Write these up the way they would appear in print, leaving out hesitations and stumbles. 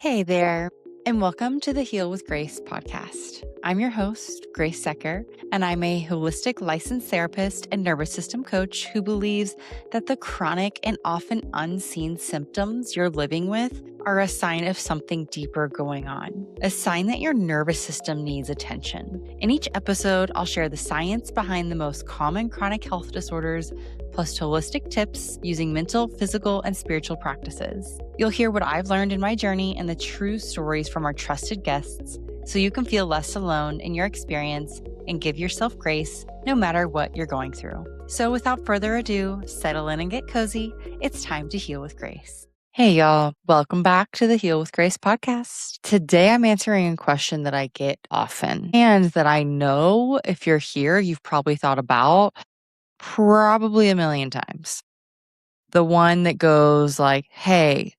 Hey there, and welcome to the Heal with Grace podcast. I'm your host, Grace Secker, and I'm a holistic licensed therapist and nervous system coach who believes that the chronic and often unseen symptoms you're living with are a sign of something deeper going on, a sign that your nervous system needs attention. In each episode, I'll share the science behind the most common chronic health disorders, plus holistic tips using mental, physical, and spiritual practices. You'll hear what I've learned in my journey and the true stories from our trusted guests so you can feel less alone in your experience and give yourself grace no matter what you're going through. So without further ado, settle in and get cozy. It's time to heal with grace. Hey y'all, welcome back to the Heal with Grace podcast. Today I'm answering a question that I get often and that I know if you're here, you've probably thought about probably a million times. The one that goes like, hey,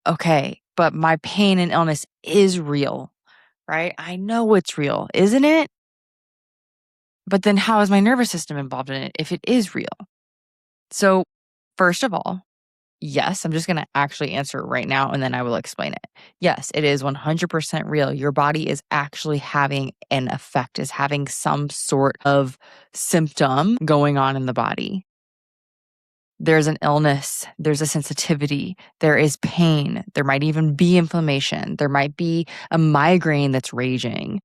okay, but my pain and illness is real, right? I know it's real, isn't it? But then how is my nervous system involved in it if it is real? So, first of all, yes, I'm just going to actually answer it right now and then I will explain it. Yes, it is 100% real. Your body is actually having an effect, is having some sort of symptom going on in the body. There's an illness, there's a sensitivity, there is pain, there might even be inflammation, there might be a migraine that's raging.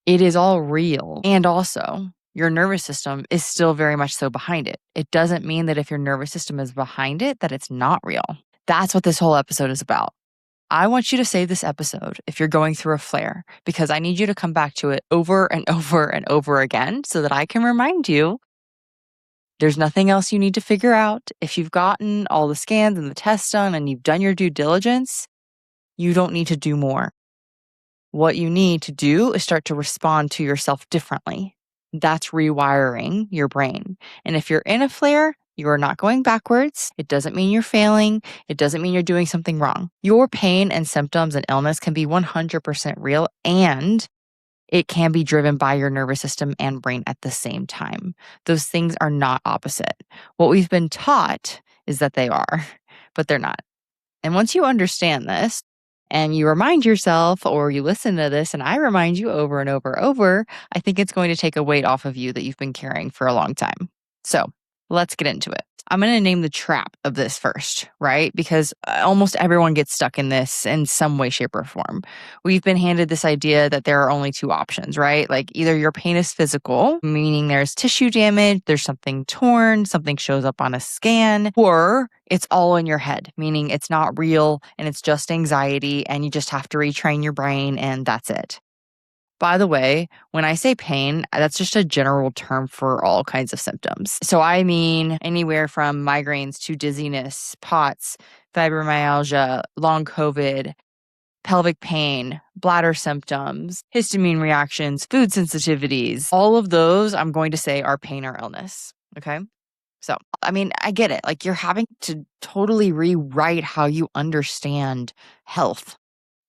It is all real. And also, your nervous system is still very much so behind it. It doesn't mean that if your nervous system is behind it, that it's not real. That's what this whole episode is about. I want you to save this episode if you're going through a flare, because I need you to come back to it over and over and over again so that I can remind you there's nothing else you need to figure out. If you've gotten all the scans and the tests done and you've done your due diligence, you don't need to do more. What you need to do is start to respond to yourself differently. That's rewiring your brain. And if you're in a flare, you are not going backwards. It doesn't mean you're failing. It doesn't mean you're doing something wrong. Your pain and symptoms and illness can be 100% real, and it can be driven by your nervous system and brain at the same time. Those things are not opposite. What we've been taught is that they are, but they're not. And once you understand this and you remind yourself, or you listen to this and I remind you over and over and over, I think it's going to take a weight off of you that you've been carrying for a long time. So let's get into it. I'm going to name the trap of this first, right? Because almost everyone gets stuck in this in some way, shape, or form. We've been handed this idea that there are only two options, right? Like either your pain is physical, meaning there's tissue damage, there's something torn, something shows up on a scan, or it's all in your head, meaning it's not real and it's just anxiety and you just have to retrain your brain and that's it. By the way, when I say pain, that's just a general term for all kinds of symptoms. So I mean anywhere from migraines to dizziness, POTS, fibromyalgia, long COVID, pelvic pain, bladder symptoms, histamine reactions, food sensitivities. All of those I'm going to say are pain or illness. Okay. So, I mean, I get it. Like you're having to totally rewrite how you understand health.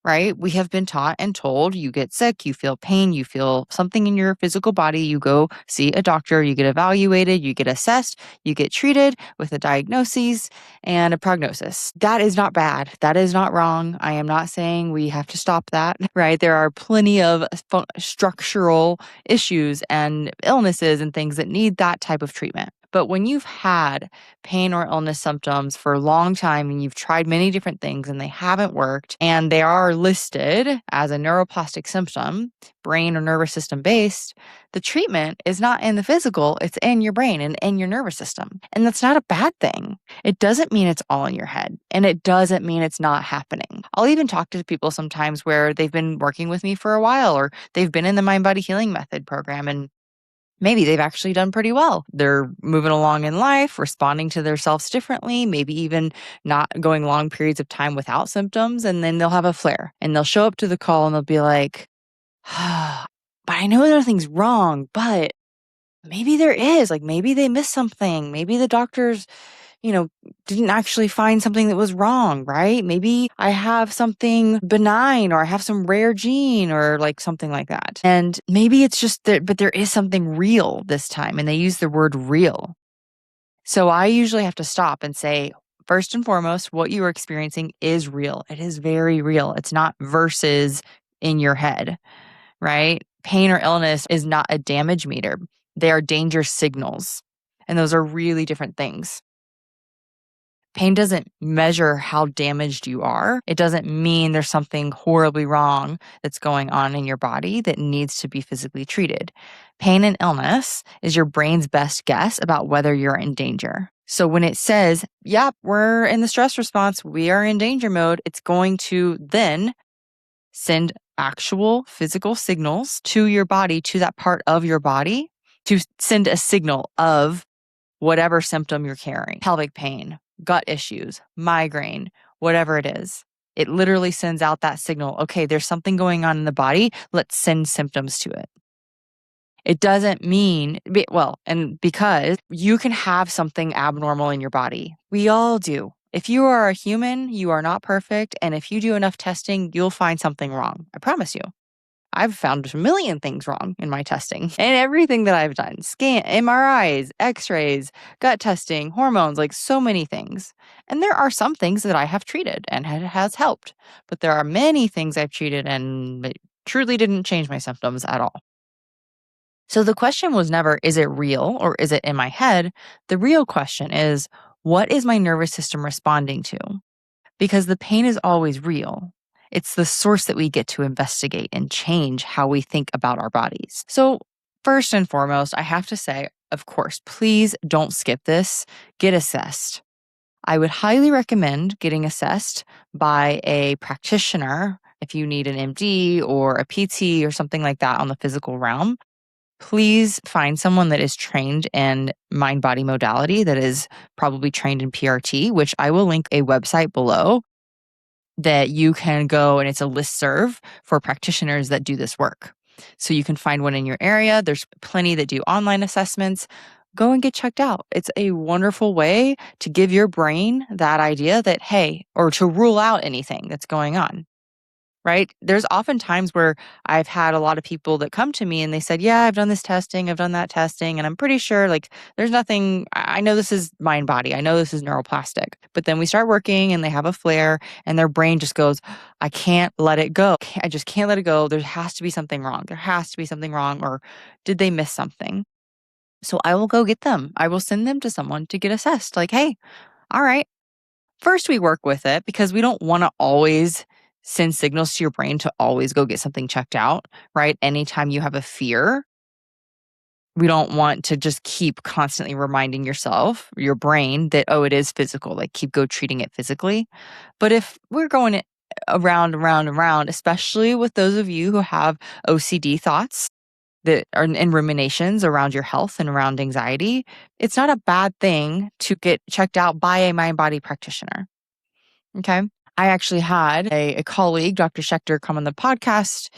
Right? We have been taught and told you get sick, you feel pain, you feel something in your physical body, you go see a doctor, you get evaluated, you get assessed, you get treated with a diagnosis and a prognosis. That is not bad. That is not wrong. I am not saying we have to stop that, right? There are plenty of structural issues and illnesses and things that need that type of treatment. But when you've had pain or illness symptoms for a long time and you've tried many different things and they haven't worked and they are listed as a neuroplastic symptom, brain or nervous system based, the treatment is not in the physical, it's in your brain and in your nervous system. And that's not a bad thing. It doesn't mean it's all in your head and it doesn't mean it's not happening. I'll even talk to people sometimes where they've been working with me for a while or they've been in the Mind Body Healing Method program and maybe they've actually done pretty well. They're moving along in life, responding to themselves differently, maybe even not going long periods of time without symptoms. And then they'll have a flare and they'll show up to the call and they'll be like, but I know nothing's wrong, but maybe there is. Like maybe they missed something. Maybe the doctors, didn't actually find something that was wrong, right? Maybe I have something benign or I have some rare gene or like something like that. And maybe it's just that, but there is something real this time. And they use the word real. So I usually have to stop and say, first and foremost, what you are experiencing is real. It is very real. It's not verses in your head, right? Pain or illness is not a damage meter. They are danger signals. And those are really different things. Pain doesn't measure how damaged you are. It doesn't mean there's something horribly wrong that's going on in your body that needs to be physically treated. Pain and illness is your brain's best guess about whether you're in danger. So when it says, yep, we're in the stress response, we are in danger mode, it's going to then send actual physical signals to your body, to that part of your body, to send a signal of whatever symptom you're carrying, pelvic pain, gut issues, migraine, whatever it is. It literally sends out that signal. Okay, there's something going on in the body. Let's send symptoms to it. It doesn't mean, and because you can have something abnormal in your body. We all do. If you are a human, you are not perfect. And if you do enough testing, you'll find something wrong. I promise you. I've found a million things wrong in my testing and everything that I've done. MRIs, x-rays, gut testing, hormones, like so many things. And there are some things that I have treated and it has helped. But there are many things I've treated and it truly didn't change my symptoms at all. So the question was never, is it real or is it in my head? The real question is, what is my nervous system responding to? Because the pain is always real. It's the source that we get to investigate and change how we think about our bodies. So, first and foremost, I have to say, of course, please don't skip this. Get assessed. I would highly recommend getting assessed by a practitioner if you need an MD or a PT or something like that on the physical realm. Please find someone that is trained in mind body modality, that is probably trained in PRT, which I will link a website below that you can go, and it's a listserv for practitioners that do this work. So you can find one in your area. There's plenty that do online assessments. Go and get checked out. It's a wonderful way to give your brain that idea that, hey, or to rule out anything that's going on. Right? There's often times where I've had a lot of people that come to me and they said, yeah, I've done this testing, I've done that testing, and I'm pretty sure like there's nothing, I know this is mind body, I know this is neuroplastic. But then we start working and they have a flare and their brain just goes, I can't let it go. I just can't let it go. There has to be something wrong. There has to be something wrong. Or did they miss something? So I will go get them. I will send them to someone to get assessed. Like, hey, all right. First, we work with it because we don't want to always send signals to your brain to always go get something checked out, right? Anytime you have a fear, we don't want to just keep constantly reminding yourself, your brain, that, oh, it is physical, like go treating it physically. But if we're going around, around, around, especially with those of you who have OCD thoughts that are in ruminations around your health and around anxiety, it's not a bad thing to get checked out by a mind-body practitioner. Okay. I actually had a colleague, Dr. Schechter, come on the podcast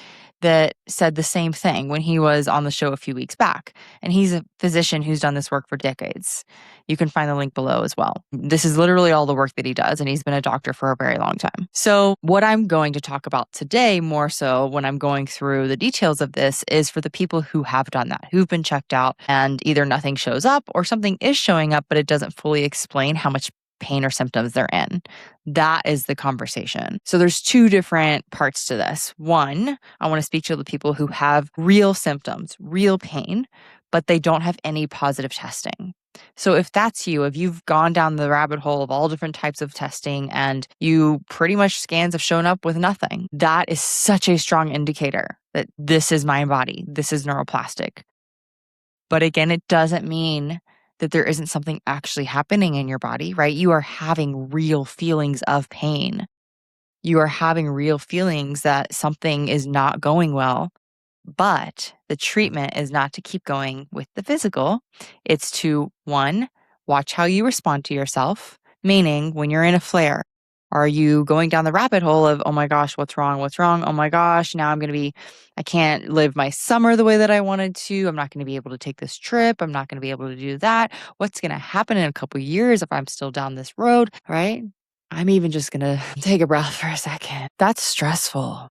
that said the same thing when he was on the show a few weeks back. And he's a physician who's done this work for decades. You can find the link below as well. This is literally all the work that he does, and he's been a doctor for a very long time. So what I'm going to talk about today, more so when I'm going through the details of this, is for the people who have done that, who've been checked out and either nothing shows up or something is showing up, but it doesn't fully explain how much pain or symptoms they're in. That is the conversation. So there's two different parts to this. One, I want to speak to the people who have real symptoms, real pain, but they don't have any positive testing. So if that's you, if you've gone down the rabbit hole of all different types of testing and you pretty much scans have shown up with nothing, that is such a strong indicator that this is mind body, this is neuroplastic. But again, it doesn't mean that there isn't something actually happening in your body, right? You are having real feelings of pain. You are having real feelings that something is not going well, but the treatment is not to keep going with the physical. It's to, one, watch how you respond to yourself, meaning when you're in a flare, are you going down the rabbit hole of, oh my gosh, what's wrong? What's wrong? Oh my gosh, now I can't live my summer the way that I wanted to. I'm not going to be able to take this trip. I'm not going to be able to do that. What's going to happen in a couple of years if I'm still down this road, right? I'm even just going to take a breath for a second. That's stressful.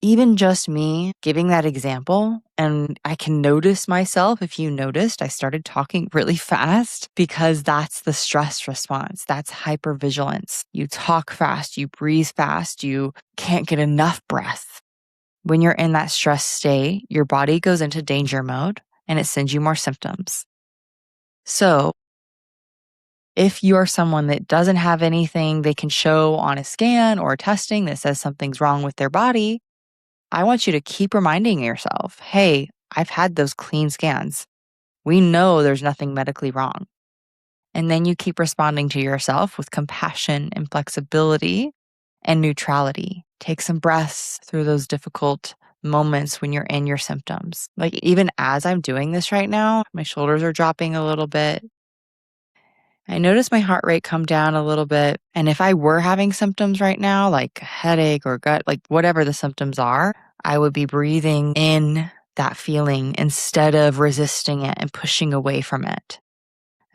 even just me giving that example, and I can notice myself, if you noticed, I started talking really fast because that's the stress response. That's hypervigilance. You talk fast, you breathe fast, you can't get enough breath. When you're in that stress state, your body goes into danger mode and it sends you more symptoms. So if you are someone that doesn't have anything they can show on a scan or testing that says something's wrong with their body, I want you to keep reminding yourself, hey, I've had those clean scans. We know there's nothing medically wrong. And then you keep responding to yourself with compassion and flexibility and neutrality. Take some breaths through those difficult moments when you're in your symptoms. Like, even as I'm doing this right now, my shoulders are dropping a little bit. I notice my heart rate come down a little bit. And if I were having symptoms right now, like a headache or gut, like whatever the symptoms are, I would be breathing in that feeling instead of resisting it and pushing away from it.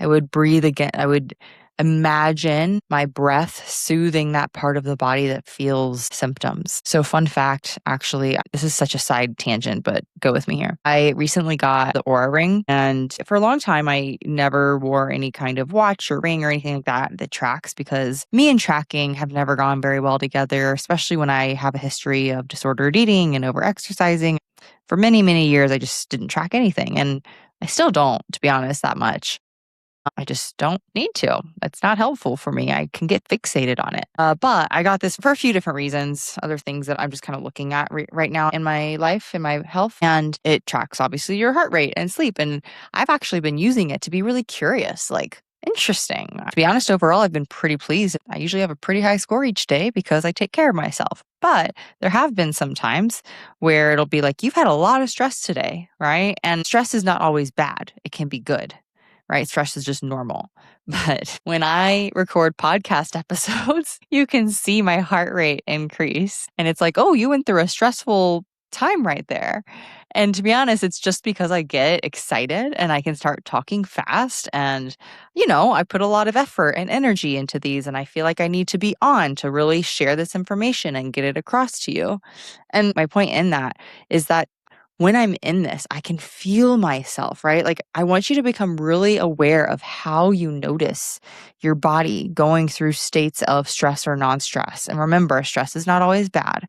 I would breathe again. I would imagine my breath soothing that part of the body that feels symptoms. So, fun fact, actually, this is such a side tangent, but go with me here. I recently got the Aura ring, and for a long time, I never wore any kind of watch or ring or anything like that that tracks, because me and tracking have never gone very well together, especially when I have a history of disordered eating and over exercising. For many, many years, I just didn't track anything, and I still don't, to be honest, that much. I just don't need to. It's not helpful for me. I can get fixated on it. But I got this for a few different reasons, other things that I'm just kind of looking at right now in my life, in my health. And it tracks, obviously, your heart rate and sleep. And I've actually been using it to be really curious, like, interesting. To be honest, overall, I've been pretty pleased. I usually have a pretty high score each day because I take care of myself. But there have been some times where it'll be like, you've had a lot of stress today, right? And stress is not always bad, it can be good. Right? Stress is just normal. But when I record podcast episodes, you can see my heart rate increase. And it's like, oh, you went through a stressful time right there. And to be honest, it's just because I get excited and I can start talking fast. And, I put a lot of effort and energy into these. And I feel like I need to be on to really share this information and get it across to you. And my point in that is that when I'm in this, I can feel myself, right? Like, I want you to become really aware of how you notice your body going through states of stress or non-stress. And remember, stress is not always bad,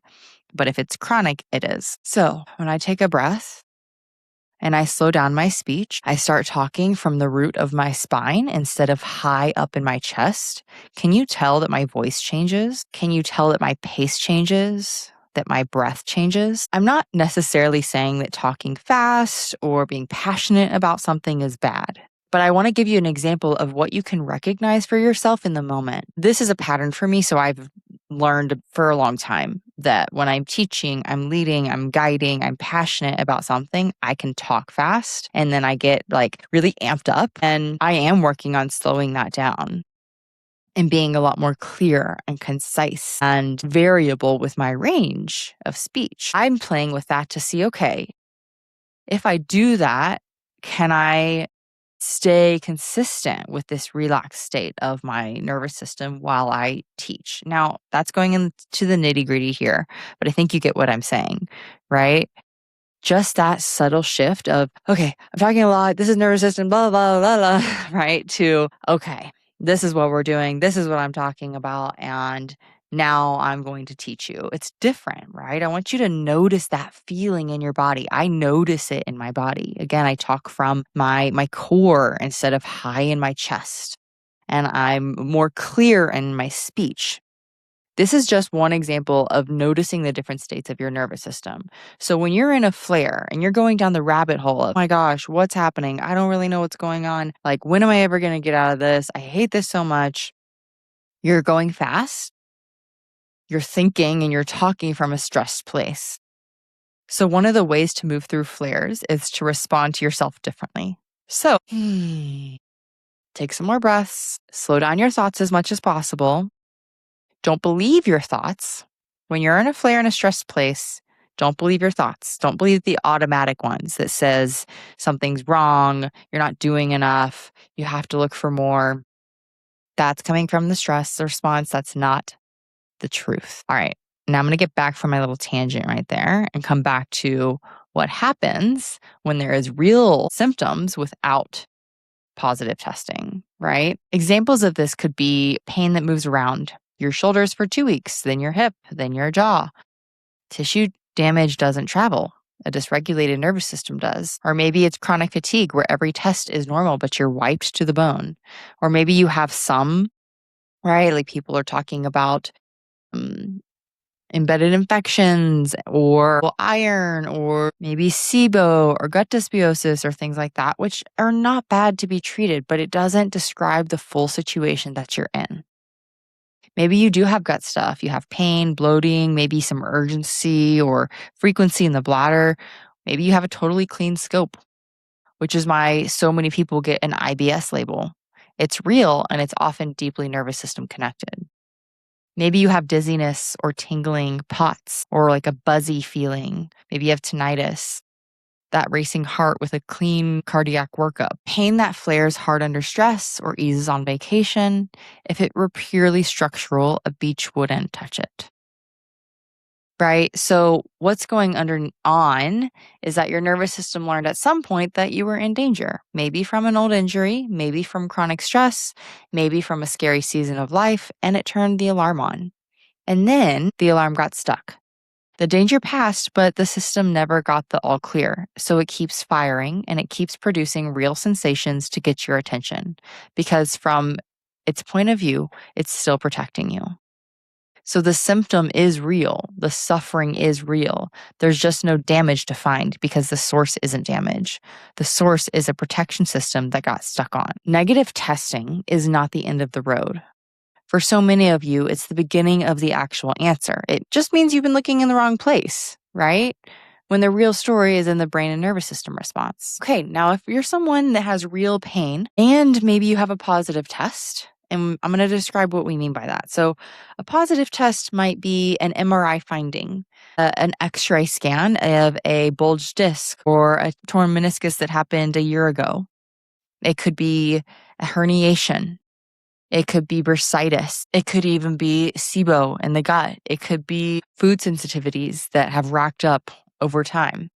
but if it's chronic, it is. So when I take a breath and I slow down my speech, I start talking from the root of my spine instead of high up in my chest. Can you tell that my voice changes? Can you tell that my pace changes? That my breath changes? I'm not necessarily saying that talking fast or being passionate about something is bad, but I want to give you an example of what you can recognize for yourself in the moment. This is a pattern for me, so I've learned for a long time that when I'm teaching, I'm leading, I'm guiding, I'm passionate about something, I can talk fast and then I get like really amped up, and I am working on slowing that down and being a lot more clear and concise and variable with my range of speech. I'm playing with that to see, okay, if I do that, can I stay consistent with this relaxed state of my nervous system while I teach? Now, that's going into the nitty gritty here, but I think you get what I'm saying, right? Just that subtle shift of, okay, I'm talking a lot, this is nervous system, blah, blah, blah, blah, right? To, okay, this is what we're doing, this is what I'm talking about, and now I'm going to teach you. It's different, right? I want you to notice that feeling in your body. I notice it in my body. Again, I talk from my core instead of high in my chest, and I'm more clear in my speech. This is just one example of noticing the different states of your nervous system. So when you're in a flare and you're going down the rabbit hole of, oh my gosh, what's happening? I don't really know what's going on. Like, when am I ever going to get out of this? I hate this so much. You're going fast. You're thinking and you're talking from a stressed place. So one of the ways to move through flares is to respond to yourself differently. So take some more breaths, slow down your thoughts as much as possible. Don't believe your thoughts. When you're in a flare in a stressed place, don't believe your thoughts. Don't believe the automatic ones that says something's wrong, you're not doing enough, you have to look for more. That's coming from the stress response. That's not the truth. All right. Now I'm going to get back from my little tangent right there and come back to what happens when there is real symptoms without positive testing, right? Examples of this could be pain that moves around your shoulders for 2 weeks, then your hip, then your jaw. Tissue damage doesn't travel. A dysregulated nervous system does. Or maybe it's chronic fatigue where every test is normal, but you're wiped to the bone. Or maybe you have some, right? Like people are talking about embedded infections or iron or maybe SIBO or gut dysbiosis or things like that, which are not bad to be treated, but it doesn't describe the full situation that you're in. Maybe you do have gut stuff. You have pain, bloating, maybe some urgency or frequency in the bladder. Maybe you have a totally clean scope, which is why so many people get an IBS label. It's real and it's often deeply nervous system connected. Maybe you have dizziness or tingling POTS or like a buzzy feeling. Maybe you have tinnitus, that racing heart with a clean cardiac workup. Pain that flares hard under stress or eases on vacation. If it were purely structural, a beach wouldn't touch it. Right? So what's going on is that your nervous system learned at some point that you were in danger, maybe from an old injury, maybe from chronic stress, maybe from a scary season of life, and it turned the alarm on. And then the alarm got stuck. The danger passed, but the system never got the all clear. So it keeps firing and it keeps producing real sensations to get your attention because from its point of view, it's still protecting you. So the symptom is real. The suffering is real. There's just no damage to find because the source isn't damaged. The source is a protection system that got stuck on. Negative testing is not the end of the road. For so many of you, it's the beginning of the actual answer. It just means you've been looking in the wrong place, right? When the real story is in the brain and nervous system response. Okay, now if you're someone that has real pain and maybe you have a positive test, and I'm going to describe what we mean by that. So a positive test might be an MRI finding, an X-ray scan of a bulged disc or a torn meniscus that happened a year ago. It could be a herniation. It could be bursitis. It could even be SIBO in the gut. It could be food sensitivities that have racked up over time.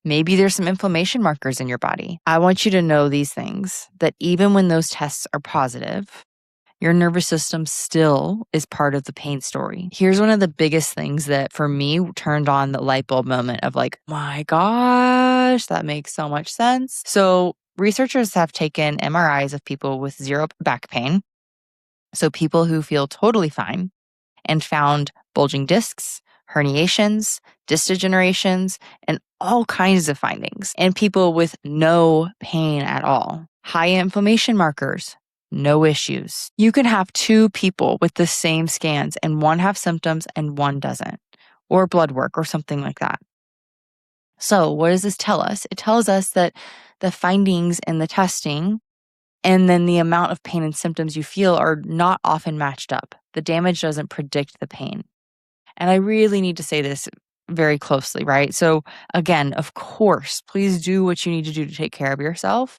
Maybe there's some inflammation markers in your body. I want you to know these things, that even when those tests are positive, your nervous system still is part of the pain story. Here's one of the biggest things that for me turned on the light bulb moment of like, my gosh, that makes so much sense. So researchers have taken MRIs of people with zero back pain, so people who feel totally fine, and found bulging discs, herniations, disc degenerations, and all kinds of findings. And people with no pain at all. High inflammation markers, no issues. You can have two people with the same scans and one have symptoms and one doesn't, or blood work or something like that. So what does this tell us? It tells us that the findings in the testing and then the amount of pain and symptoms you feel are not often matched up. The damage doesn't predict the pain. And I really need to say this very closely, right? So again, of course, please do what you need to do to take care of yourself.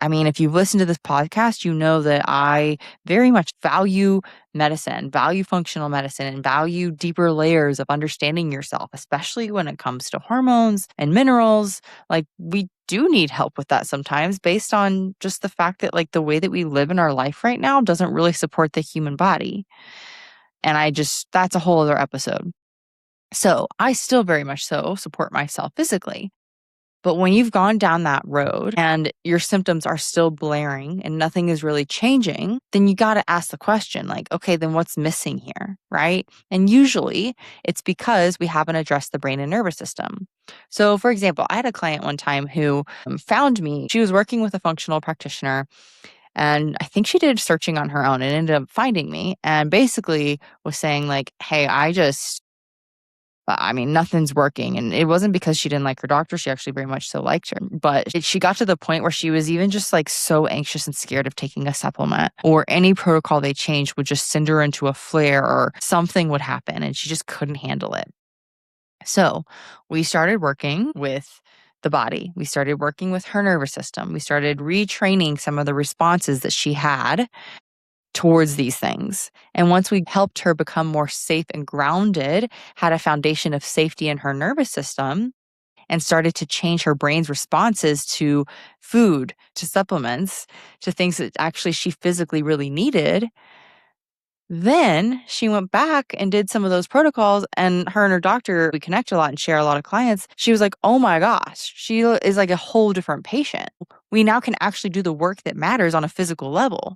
I mean, if you've listened to this podcast, you know that I very much value medicine, value functional medicine, and value deeper layers of understanding yourself, especially when it comes to hormones and minerals. Like, we do need help with that sometimes based on just the fact that, like, the way that we live in our life right now doesn't really support the human body. And that's a whole other episode. So I still very much so support myself physically. But when you've gone down that road and your symptoms are still blaring and nothing is really changing, then you got to ask the question, like, okay, then what's missing here, right? And usually it's because we haven't addressed the brain and nervous system. So for example, I had a client one time who found me. She was working with a functional practitioner, and I think she did searching on her own and ended up finding me and basically was saying like, hey, nothing's working. And it wasn't because she didn't like her doctor. She actually very much so liked her. But she got to the point where she was even just like so anxious and scared of taking a supplement, or any protocol they changed would just send her into a flare or something would happen and she just couldn't handle it. So we started working with the body. We started working with her nervous system. We started retraining some of the responses that she had towards these things. And once we helped her become more safe and grounded, had a foundation of safety in her nervous system, and started to change her brain's responses to food, to supplements, to things that actually she physically really needed, then she went back and did some of those protocols, and her doctor, we connect a lot and share a lot of clients. She was like, oh my gosh, she is like a whole different patient. We now can actually do the work that matters on a physical level.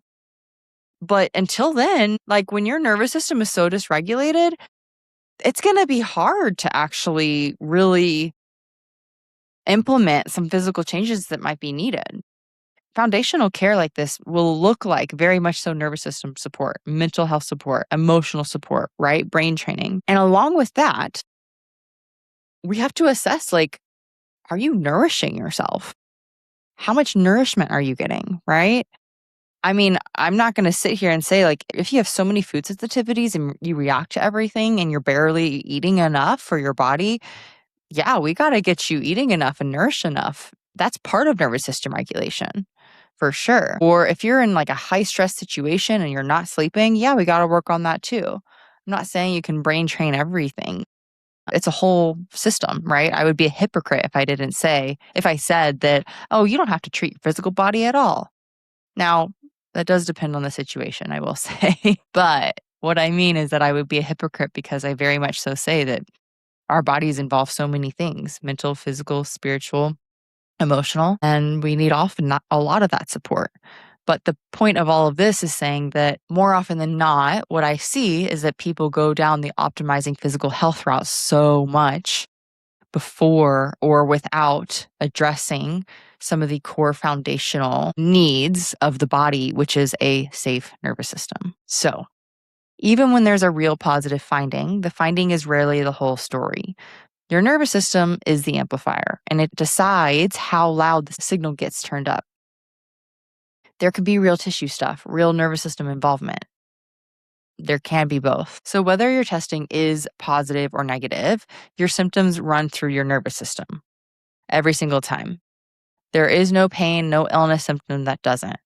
But until then, like when your nervous system is so dysregulated, it's going to be hard to actually really implement some physical changes that might be needed. Foundational care like this will look like very much so nervous system support, mental health support, emotional support, right? Brain training. And along with that, we have to assess like, are you nourishing yourself? How much nourishment are you getting, right? I mean, I'm not going to sit here and say, like, if you have so many food sensitivities and you react to everything and you're barely eating enough for your body, yeah, we got to get you eating enough and nourished enough. That's part of nervous system regulation for sure. Or if you're in like a high stress situation and you're not sleeping, yeah, we got to work on that too. I'm not saying you can brain train everything. It's a whole system, right? I would be a hypocrite if I said that, oh, you don't have to treat your physical body at all. Now, that does depend on the situation, I will say. But what I mean is that I would be a hypocrite because I very much so say that our bodies involve so many things: mental, physical, spiritual, emotional, and we need often not a lot of that support. But the point of all of this is saying that more often than not, what I see is that people go down the optimizing physical health route so much before or without addressing some of the core foundational needs of the body, which is a safe nervous system. So, even when there's a real positive finding, the finding is rarely the whole story. Your nervous system is the amplifier, and it decides how loud the signal gets turned up. There could be real tissue stuff, real nervous system involvement. There can be both. So, whether your testing is positive or negative, your symptoms run through your nervous system every single time. There is no pain, no illness symptom that doesn't.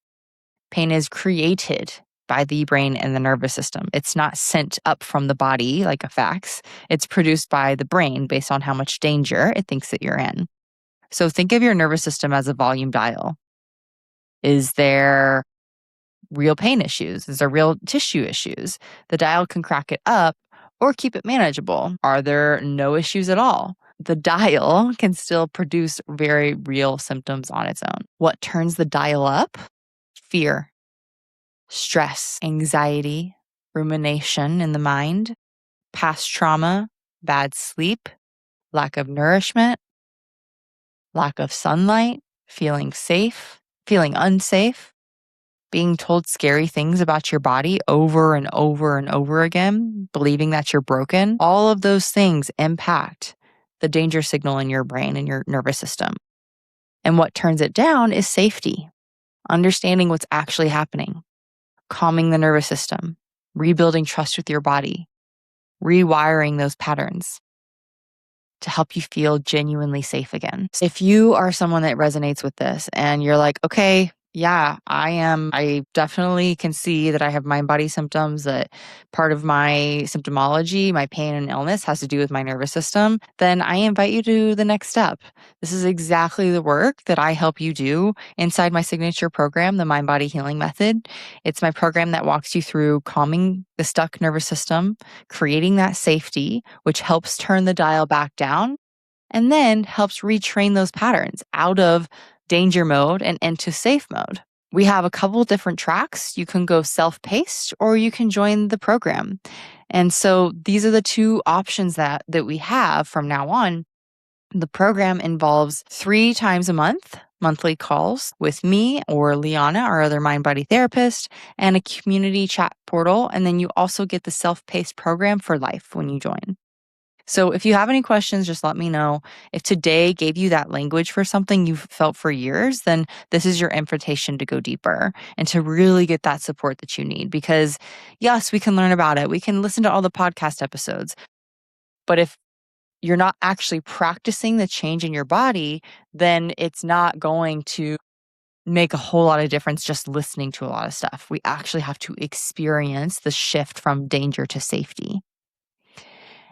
Pain is created by the brain and the nervous system. It's not sent up from the body like a fax. It's produced by the brain based on how much danger it thinks that you're in. So think of your nervous system as a volume dial. Is there real pain issues? Is there real tissue issues? The dial can crack it up or keep it manageable. Are there no issues at all? The dial can still produce very real symptoms on its own. What turns the dial up? Fear, stress, anxiety, rumination in the mind, past trauma, bad sleep, lack of nourishment, lack of sunlight, feeling safe, feeling unsafe, being told scary things about your body over and over and over again, believing that you're broken. All of those things impact the danger signal in your brain and your nervous system. And what turns it down is safety, understanding what's actually happening, calming the nervous system, rebuilding trust with your body, rewiring those patterns to help you feel genuinely safe again. If you are someone that resonates with this and you're like, okay, yeah, I definitely can see that I have mind body symptoms, that part of my symptomology, my pain and illness has to do with my nervous system, then I invite you to the next step. This is exactly the work that I help you do inside my signature program, the Mind Body Healing Method. It's my program that walks you through calming the stuck nervous system, creating that safety, which helps turn the dial back down, and then helps retrain those patterns out of danger mode and into safe mode. We have a couple different tracks. You can go self-paced or you can join the program. And so these are the two options that we have from now on. The program involves 3 times a month, monthly calls with me or Liana, our other mind body therapist, and a community chat portal. And then you also get the self-paced program for life when you join. So if you have any questions, just let me know. If today gave you that language for something you've felt for years, then this is your invitation to go deeper and to really get that support that you need. Because yes, we can learn about it. We can listen to all the podcast episodes. But if you're not actually practicing the change in your body, then it's not going to make a whole lot of difference just listening to a lot of stuff. We actually have to experience the shift from danger to safety.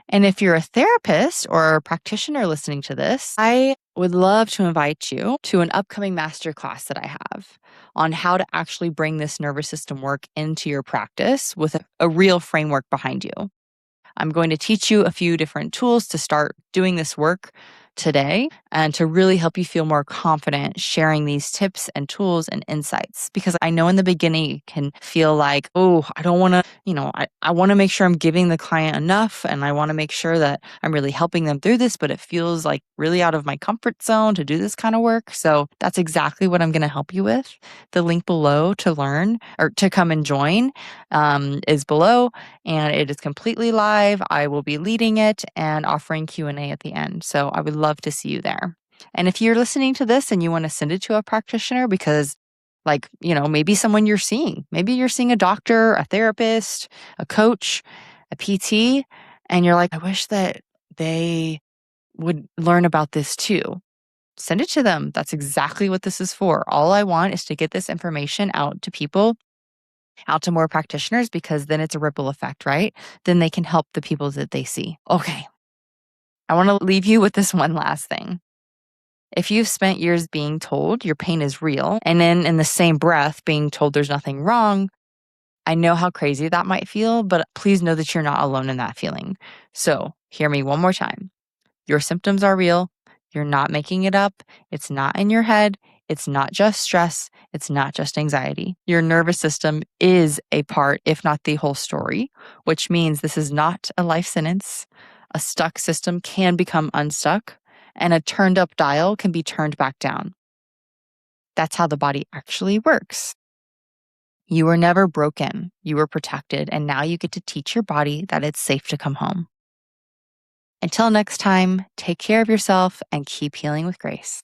And if you're a therapist or a practitioner listening to this, I would love to invite you to an upcoming masterclass that I have on how to actually bring this nervous system work into your practice with a real framework behind you. I'm going to teach you a few different tools to start doing this work today and to really help you feel more confident sharing these tips and tools and insights. Because I know in the beginning it can feel like, oh, I don't want to, I want to make sure I'm giving the client enough and I want to make sure that I'm really helping them through this, but it feels like really out of my comfort zone to do this kind of work. So that's exactly what I'm going to help you with. The link below to learn or to come and join is below, and it is completely live. I will be leading it and offering Q&A at the end. So I would love to see you there. And if you're listening to this and you want to send it to a practitioner because maybe someone you're seeing, maybe you're seeing a doctor, a therapist, a coach, a PT, and you're like, I wish that they would learn about this too. Send it to them. That's exactly what this is for. All I want is to get this information out to people, out to more practitioners, because then it's a ripple effect, right? Then they can help the people that they see. Okay. I want to leave you with this one last thing. If you've spent years being told your pain is real, and then in the same breath being told there's nothing wrong, I know how crazy that might feel, but please know that you're not alone in that feeling. So hear me one more time. Your symptoms are real. You're not making it up. It's not in your head. It's not just stress. It's not just anxiety. Your nervous system is a part, if not the whole story, which means this is not a life sentence. A stuck system can become unstuck, and a turned up dial can be turned back down. That's how the body actually works. You were never broken. You were protected, and now you get to teach your body that it's safe to come home. Until next time, take care of yourself and keep healing with grace.